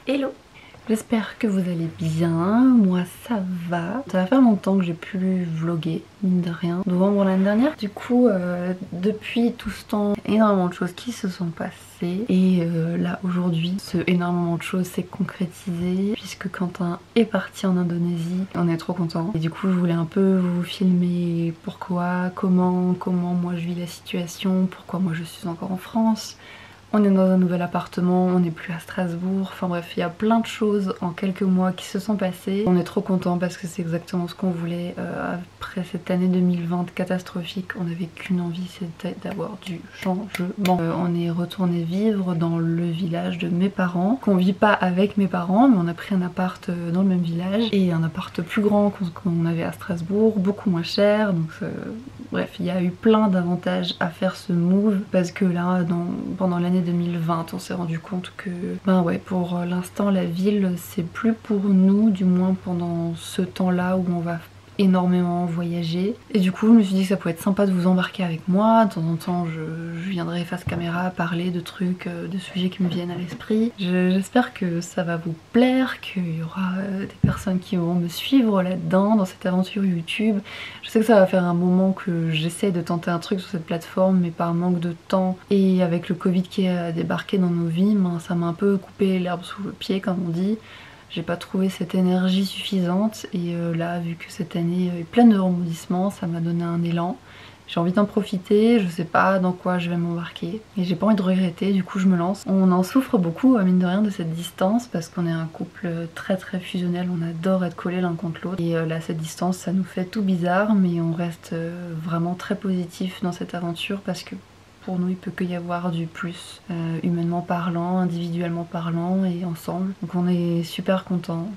Hello! J'espère que vous allez bien, moi ça va. Ça va faire longtemps que j'ai plus vlogué, mine de rien, novembre l'année dernière. Du coup, depuis tout ce temps, énormément de choses qui se sont passées. Et là aujourd'hui, ce énormément de choses s'est concrétisé puisque Quentin est parti en Indonésie. On est trop contents. Et du coup, je voulais un peu vous filmer pourquoi, comment moi je vis la situation, pourquoi moi je suis encore en France. On est dans un nouvel appartement, on n'est plus à Strasbourg, enfin bref, il y a plein de choses en quelques mois qui se sont passées. On est trop contents parce que c'est exactement ce qu'on voulait après cette année 2020 catastrophique. On n'avait qu'une envie, c'était d'avoir du changement. On est retourné vivre dans le village de mes parents, qu'on vit pas avec mes parents, mais on a pris un appart dans le même village et un appart plus grand qu'on avait à Strasbourg, beaucoup moins cher, donc bref, il y a eu plein d'avantages à faire ce move parce que là, pendant l'année 2020, on s'est rendu compte que pour l'instant la ville c'est plus pour nous, du moins pendant ce temps-là où on va énormément voyager. Et du coup je me suis dit que ça pouvait être sympa de vous embarquer avec moi. De temps en temps je viendrai face caméra parler de trucs, de sujets qui me viennent à l'esprit. J'espère que ça va vous plaire, qu'il y aura des personnes qui vont me suivre là-dedans, dans cette aventure YouTube. Je sais que ça va faire un moment que j'essaie de tenter un truc sur cette plateforme, mais par manque de temps et avec le Covid qui a débarqué dans nos vies, ça m'a un peu coupé l'herbe sous le pied comme on dit. J'ai pas trouvé cette énergie suffisante et là, vu que cette année est pleine de rebondissements, ça m'a donné un élan. J'ai envie d'en profiter, je sais pas dans quoi je vais m'embarquer et j'ai pas envie de regretter, du coup je me lance. On en souffre beaucoup, mine de rien, de cette distance parce qu'on est un couple très fusionnel, on adore être collés l'un contre l'autre. Et là, cette distance, ça nous fait tout bizarre, mais on reste vraiment très positif dans cette aventure parce que pour nous, il peut que y avoir du plus, humainement parlant, individuellement parlant et ensemble. Donc on est super contents.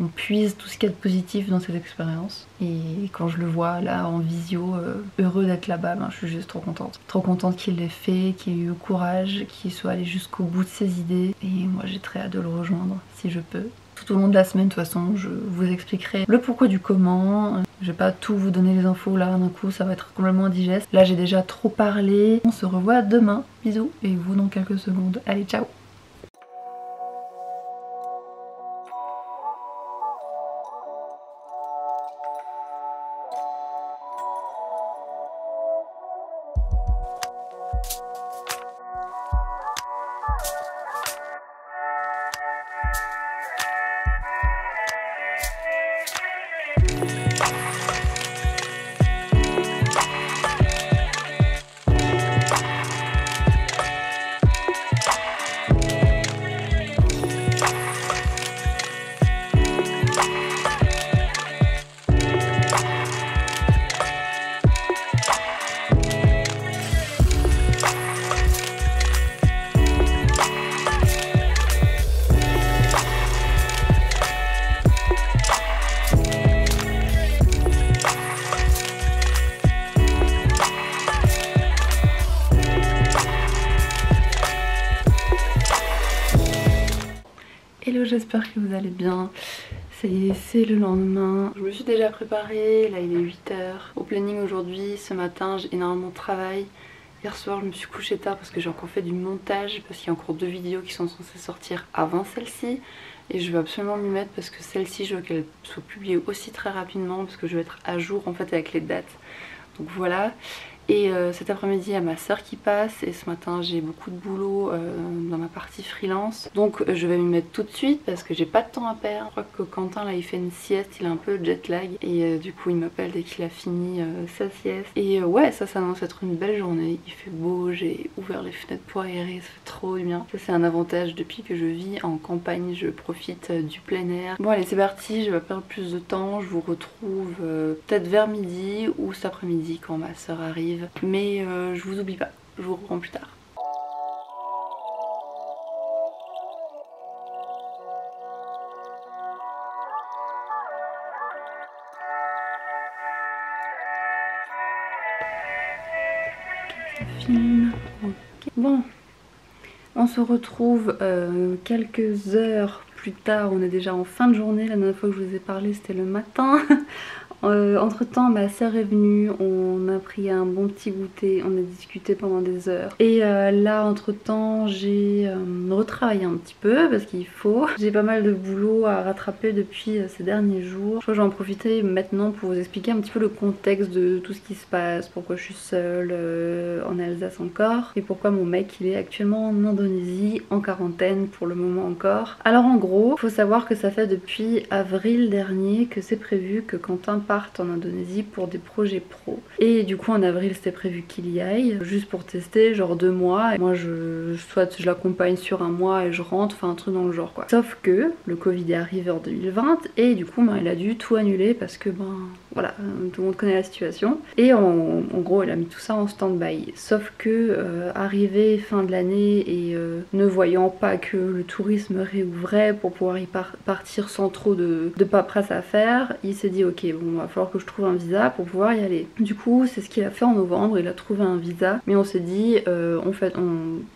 On puise tout ce qu'il y a de positif dans cette expérience. Et quand je le vois là en visio, heureux d'être là-bas, je suis juste trop contente. Trop contente qu'il l'ait fait, qu'il ait eu le courage, qu'il soit allé jusqu'au bout de ses idées. Et moi j'ai très hâte de le rejoindre, si je peux. Tout au long de la semaine, de toute façon, je vous expliquerai le pourquoi du comment. Je vais pas tout vous donner les infos là d'un coup, ça va être complètement indigeste. Là j'ai déjà trop parlé. On se revoit demain. Bisous et vous dans quelques secondes. Allez, ciao! Hello, j'espère que vous allez bien. C'est le lendemain. Je me suis déjà préparée, là il est 8 h. Au planning aujourd'hui, ce matin, j'ai énormément de travail. Hier soir, je me suis couchée tard parce que j'ai encore fait du montage, parce qu'il y a encore 2 vidéos qui sont censées sortir avant celle-ci. Et je veux absolument m'y mettre parce que celle-ci, je veux qu'elle soit publiée aussi très rapidement parce que je veux être à jour en fait avec les dates. Donc voilà. Et cet après-midi, il y a ma soeur qui passe et ce matin j'ai beaucoup de boulot dans ma partie freelance. Donc je vais m'y mettre tout de suite parce que j'ai pas de temps à perdre. Je crois que Quentin là il fait une sieste, il a un peu de jet lag et du coup il m'appelle dès qu'il a fini sa sieste. Et ouais, ça annonce être une belle journée. Il fait beau, j'ai ouvert les fenêtres pour aérer, ça fait trop du bien. Ça c'est un avantage depuis que je vis en campagne, je profite du plein air. Bon allez, c'est parti, je vais pas perdre plus de temps. Je vous retrouve peut-être vers midi ou cet après-midi quand ma soeur arrive. Mais je vous oublie pas, je vous reprends plus tard. Film. Okay. Bon, on se retrouve quelques heures plus tard, on est déjà en fin de journée. La dernière fois que je vous ai parlé c'était le matin. Entre temps ma soeur est venue, on a pris un bon petit goûter, on a discuté pendant des heures. Et là entre temps j'ai retravaillé un petit peu parce qu'il faut. J'ai pas mal de boulot à rattraper depuis ces derniers jours. Je crois que je vais en profiter maintenant pour vous expliquer un petit peu le contexte de tout ce qui se passe, pourquoi je suis seule en Alsace encore et pourquoi mon mec il est actuellement en Indonésie en quarantaine pour le moment encore. Alors en gros, faut savoir que ça fait depuis avril dernier que c'est prévu que Quentin parte en Indonésie pour des projets pro. Et du coup en avril c'était prévu qu'il y aille, juste pour tester, genre 2 mois. Et moi soit je l'accompagne sur 1 mois et je rentre, enfin un truc dans le genre quoi. Sauf que le Covid est arrivé en 2020 et du coup il a dû tout annuler parce que voilà, tout le monde connaît la situation. Et en gros il a mis tout ça en stand-by. Sauf que arrivé fin de l'année et ne voyant pas que le tourisme réouvrait pour pouvoir y partir sans trop de paperasse à faire, il s'est dit ok bon va falloir que je trouve un visa pour pouvoir y aller. Du coup c'est ce qu'il a fait en novembre, il a trouvé un visa, mais on s'est dit on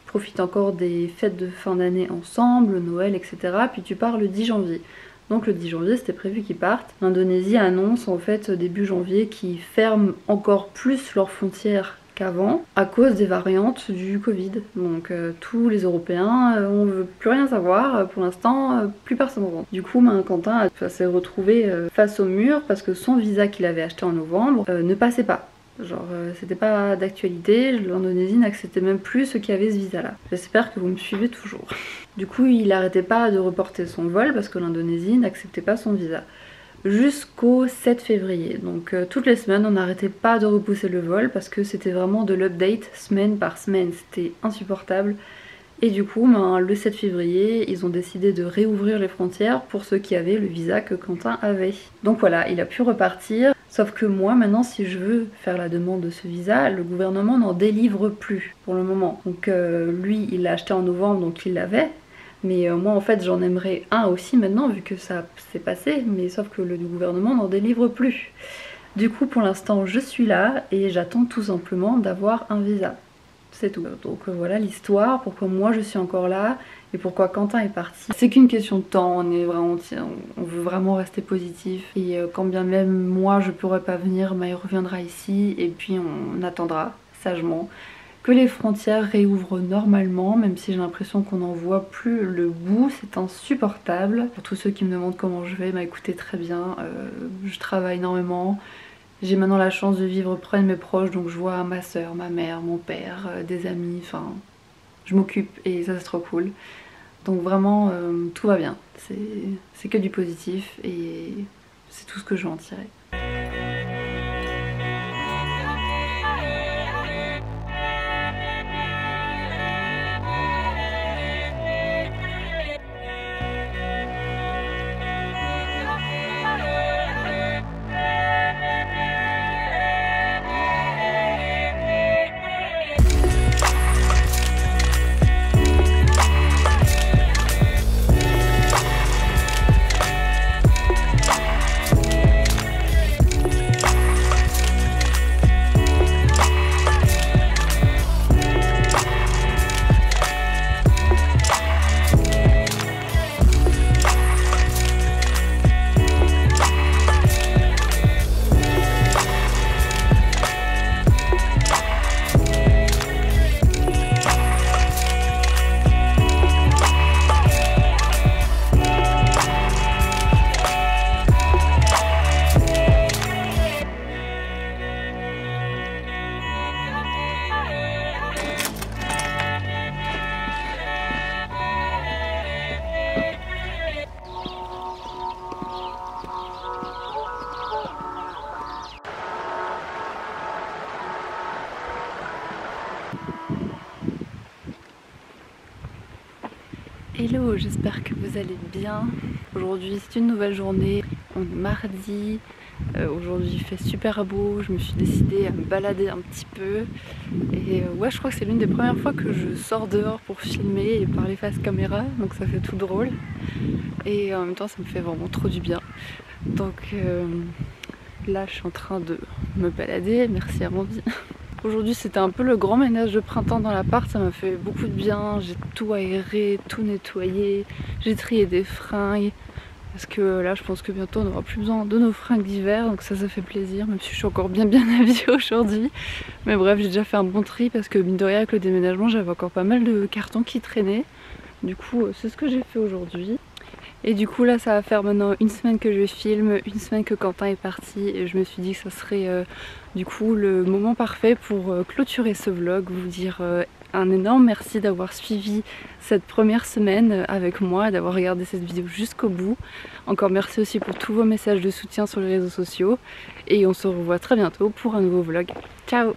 profite encore des fêtes de fin d'année ensemble, Noël etc, puis tu pars le 10 janvier. Donc le 10 janvier c'était prévu qu'ils partent. L'Indonésie annonce en fait début janvier qu'ils ferment encore plus leurs frontières qu'avant à cause des variantes du Covid. Donc tous les Européens, on veut plus rien savoir, pour l'instant plus personne rentre. Du coup Quentin s'est retrouvé face au mur parce que son visa qu'il avait acheté en novembre ne passait pas. Genre c'était pas d'actualité, l'Indonésie n'acceptait même plus ceux qui avaient ce visa là. J'espère que vous me suivez toujours. Du coup il arrêtait pas de reporter son vol parce que l'Indonésie n'acceptait pas son visa. Jusqu'au 7 février. Donc toutes les semaines on n'arrêtait pas de repousser le vol parce que c'était vraiment de l'update semaine par semaine, c'était insupportable. Et du coup le 7 février ils ont décidé de réouvrir les frontières pour ceux qui avaient le visa que Quentin avait. Donc voilà, il a pu repartir. Sauf que moi maintenant si je veux faire la demande de ce visa, le gouvernement n'en délivre plus pour le moment. Donc lui il l'a acheté en novembre donc il l'avait. Mais moi en fait j'en aimerais un aussi maintenant vu que ça s'est passé, mais sauf que le gouvernement n'en délivre plus. Du coup pour l'instant je suis là et j'attends tout simplement d'avoir un visa. C'est tout. Donc voilà l'histoire, pourquoi moi je suis encore là et pourquoi Quentin est parti. C'est qu'une question de temps, on veut vraiment rester positif. Et quand bien même moi je pourrais pas venir, il reviendra ici et puis on attendra sagement que les frontières réouvrent normalement, même si j'ai l'impression qu'on n'en voit plus le bout, c'est insupportable. Pour tous ceux qui me demandent comment je vais, écoutez très bien, je travaille énormément. J'ai maintenant la chance de vivre près de mes proches, donc je vois ma soeur, ma mère, mon père, des amis, enfin je m'occupe et ça c'est trop cool. Donc vraiment tout va bien, c'est que du positif et c'est tout ce que je vais en tirer. Hello, j'espère que vous allez bien. Aujourd'hui c'est une nouvelle journée, on est mardi. Aujourd'hui il fait super beau, je me suis décidée à me balader un petit peu. Et ouais, je crois que c'est l'une des premières fois que je sors dehors pour filmer et parler face caméra, donc ça fait tout drôle. Et en même temps ça me fait vraiment trop du bien. Donc là je suis en train de me balader, merci Amandine. Aujourd'hui c'était un peu le grand ménage de printemps dans l'appart, ça m'a fait beaucoup de bien, j'ai tout aéré, tout nettoyé, j'ai trié des fringues, Parce que là je pense que bientôt on n'aura plus besoin de nos fringues d'hiver, donc ça fait plaisir, même si je suis encore bien habillée aujourd'hui. Mais bref, j'ai déjà fait un bon tri parce que mine de rien avec le déménagement j'avais encore pas mal de cartons qui traînaient. Du coup c'est ce que j'ai fait aujourd'hui. Et du coup là ça va faire maintenant une semaine que je filme, une semaine que Quentin est parti, et je me suis dit que ça serait du coup le moment parfait pour clôturer ce vlog, vous dire un énorme merci d'avoir suivi cette première semaine avec moi et d'avoir regardé cette vidéo jusqu'au bout. Encore merci aussi pour tous vos messages de soutien sur les réseaux sociaux et on se revoit très bientôt pour un nouveau vlog. Ciao!